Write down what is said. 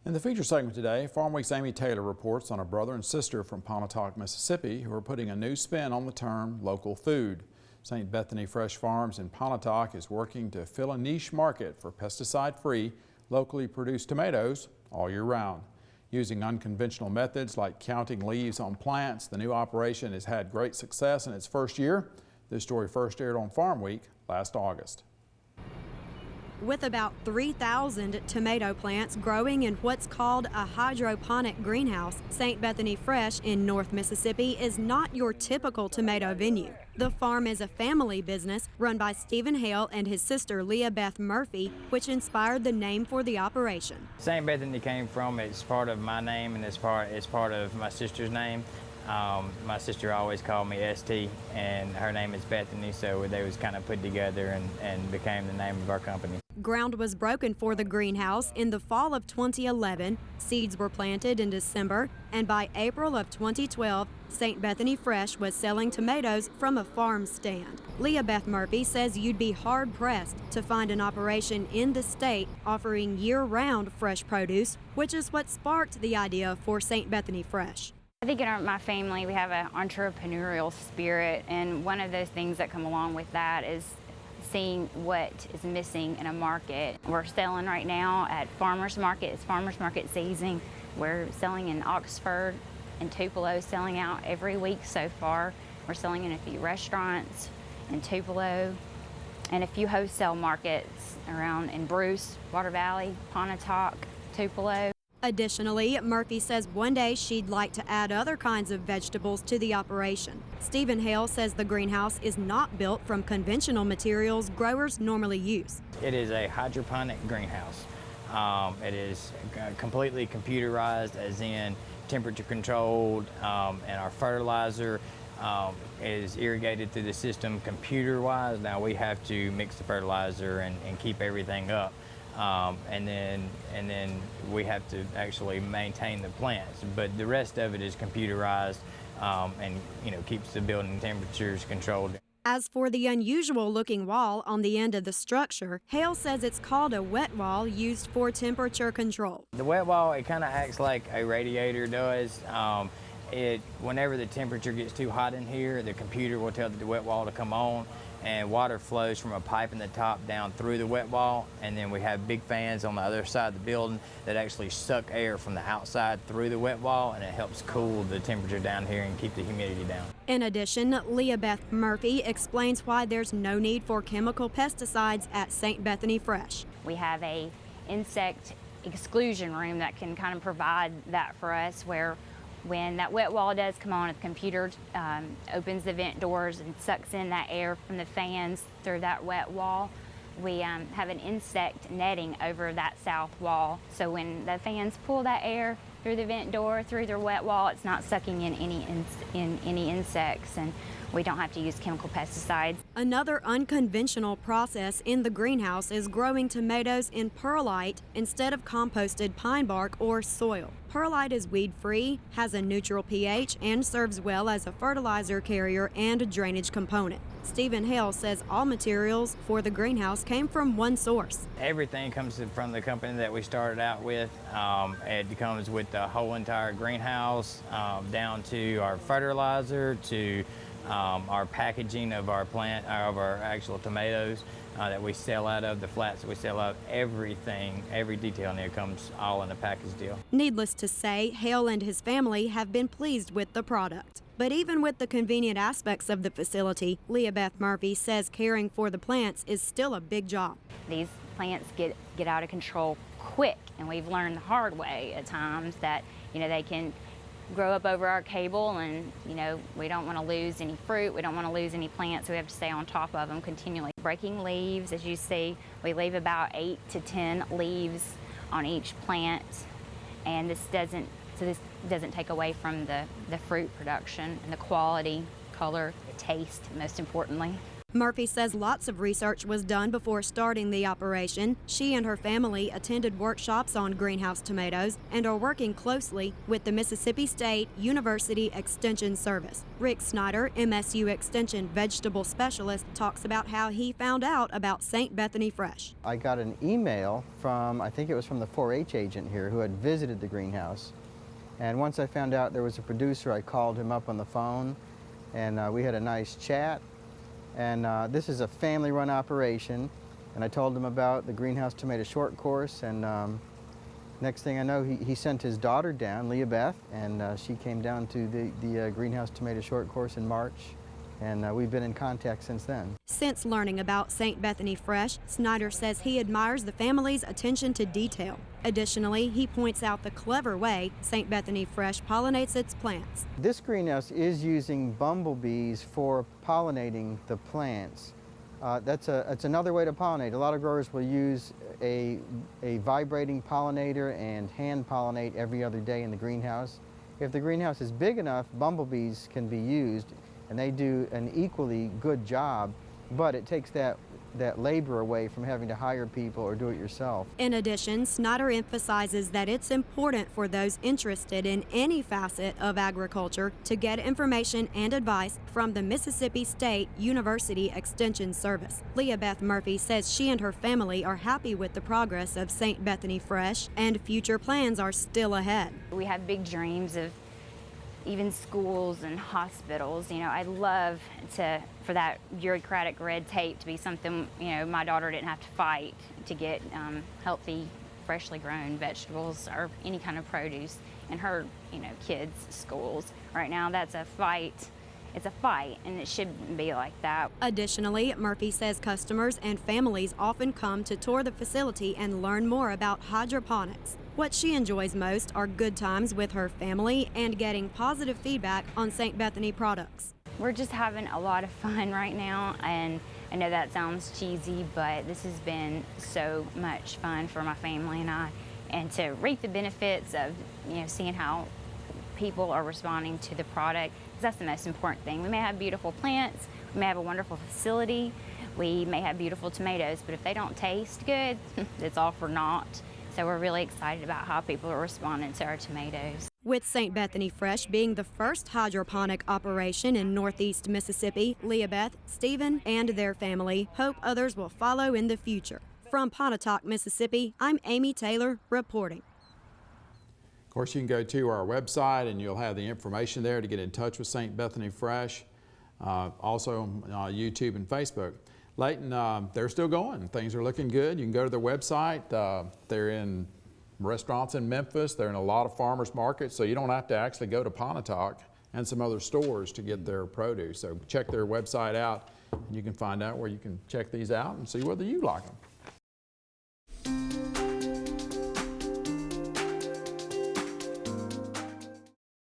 In the feature segment today, Farmweek's Amy Taylor reports on a brother and sister from Pontotoc, Mississippi, who are putting a new spin on the term local food. St. Bethany Fresh Farms in Pontotoc is working to fill a niche market for pesticide-free, locally produced tomatoes all year round. Using unconventional methods like counting leaves on plants, the new operation has had great success in its first year. This story first aired on Farm Week last August. With about 3,000 tomato plants growing in what's called a hydroponic greenhouse, St. Bethany Fresh in North Mississippi is not your typical tomato venue. The farm is a family business run by Stephen Hale and his sister Leah Beth Murphy, which inspired the name for the operation. St. Bethany came from, it's part of my name and it's part of my sister's name. My sister always called me ST, and her name is Bethany, so they was kind of put together and became the name of our company. Ground was broken for the greenhouse in the fall of 2011, seeds were planted in December, and by April of 2012, St. Bethany Fresh was selling tomatoes from a farm stand. Leah Beth Murphy says you'd be hard-pressed to find an operation in the state offering year-round fresh produce, which is what sparked the idea for St. Bethany Fresh. I think in my family we have an entrepreneurial spirit, and one of those things that come along with that is seeing what is missing in a market. We're selling right now at farmers market. It's farmers market season. We're selling in Oxford and Tupelo, selling out every week so far. We're selling in a few restaurants in Tupelo and a few wholesale markets around in Bruce, Water Valley, Pontotoc, Tupelo. Additionally, Murphy says one day she'd like to add other kinds of vegetables to the operation. Stephen Hale says the greenhouse is not built from conventional materials growers normally use. It is a hydroponic greenhouse. It is completely computerized, as in temperature controlled, and our fertilizer is irrigated through the system computer-wise. Now we have to mix the fertilizer and keep everything up. And then we have to actually maintain the plants, but the rest of it is computerized and keeps the building temperatures controlled. As for the unusual looking wall on the end of the structure, Hale says it's called a wet wall used for temperature control. The wet wall, it kind of acts like a radiator does. Whenever the temperature gets too hot in here, the computer will tell the wet wall to come on, and water flows from a pipe in the top down through the wet wall, and then we have big fans on the other side of the building that actually suck air from the outside through the wet wall, and it helps cool the temperature down here and keep the humidity down. In addition, Leah Beth Murphy explains why there's no need for chemical pesticides at St. Bethany Fresh. We have a insect exclusion room that can kind of provide that for us, where when that wet wall does come on, the computer opens the vent doors and sucks in that air from the fans through that wet wall. We have an insect netting over that south wall, so when the fans pull that air through the vent door, through the wet wall, it's not sucking in any insects, and we don't have to use chemical pesticides. Another unconventional process in the greenhouse is growing tomatoes in perlite instead of composted pine bark or soil. Perlite is weed-free, has a neutral pH, and serves well as a fertilizer carrier and drainage component. Stephen Hale says all materials for the greenhouse came from one source. Everything comes from the company that we started out with. It comes with the whole entire greenhouse, down to our fertilizer, to our packaging of our actual tomatoes that we sell out of, the flats that we sell out, everything, every detail in there comes all in a package deal. Needless to say, Hale and his family have been pleased with the product. But even with the convenient aspects of the facility, Leah Beth Murphy says caring for the plants is still a big job. These plants get out of control quick, and we've learned the hard way at times that they can grow up over our cable, and we don't want to lose any fruit, we don't want to lose any plants, so we have to stay on top of them continually. Breaking leaves, as you see, we leave about 8 to 10 leaves on each plant, and this doesn't take away from the fruit production and the quality, color, taste, most importantly. Murphy says lots of research was done before starting the operation. She and her family attended workshops on greenhouse tomatoes and are working closely with the Mississippi State University Extension Service. Rick Snyder, MSU Extension vegetable specialist, talks about how he found out about St. Bethany Fresh. I got an email from, I think it was from the 4-H agent here who had visited the greenhouse. And once I found out there was a producer, I called him up on the phone and we had a nice chat. And this is a family-run operation. And I told him about the greenhouse tomato short course. And next thing I know, he sent his daughter down, Leah Beth, and she came down to the greenhouse tomato short course in March. And we've been in contact since then. Since learning about St. Bethany Fresh, Snyder says he admires the family's attention to detail. Additionally, he points out the clever way St. Bethany Fresh pollinates its plants. This greenhouse is using bumblebees for pollinating the plants. It's another way to pollinate. A lot of growers will use a vibrating pollinator and hand pollinate every other day in the greenhouse. If the greenhouse is big enough, bumblebees can be used, and they do an equally good job, but it takes that labor away from having to hire people or do it yourself. In addition, Snyder emphasizes that it's important for those interested in any facet of agriculture to get information and advice from the Mississippi State University Extension Service. Leah Beth Murphy says she and her family are happy with the progress of St. Bethany Fresh, and future plans are still ahead. We have big dreams of even schools and hospitals. You know, I'd love for that bureaucratic red tape to be something, you know, my daughter didn't have to fight to get healthy, freshly grown vegetables or any kind of produce in her, you know, kids' schools. Right now, that's a fight. It's a fight, and it shouldn't be like that. Additionally, Murphy says customers and families often come to tour the facility and learn more about hydroponics. What she enjoys most are good times with her family and getting positive feedback on St. Bethany products. We're just having a lot of fun right now, and I know that sounds cheesy, but this has been so much fun for my family and I, and to reap the benefits of, you know, seeing how people are responding to the product. That's the most important thing. We may have beautiful plants, we may have a wonderful facility, we may have beautiful tomatoes, but if they don't taste good, it's all for naught. So we're really excited about how people are responding to our tomatoes. With St. Bethany Fresh being the first hydroponic operation in Northeast Mississippi, Leah Beth, Stephen, and their family hope others will follow in the future. From Pontotoc, Mississippi, I'm Amy Taylor reporting. Of course, you can go to our website and you'll have the information there to get in touch with St. Bethany Fresh. Also YouTube and Facebook. Layton, they're still going. Things are looking good. You can go to their website. They're in restaurants in Memphis. They're in a lot of farmers markets, so you don't have to actually go to Pontotoc and some other stores to get their produce. So check their website out, and you can find out where you can check these out and see whether you like them.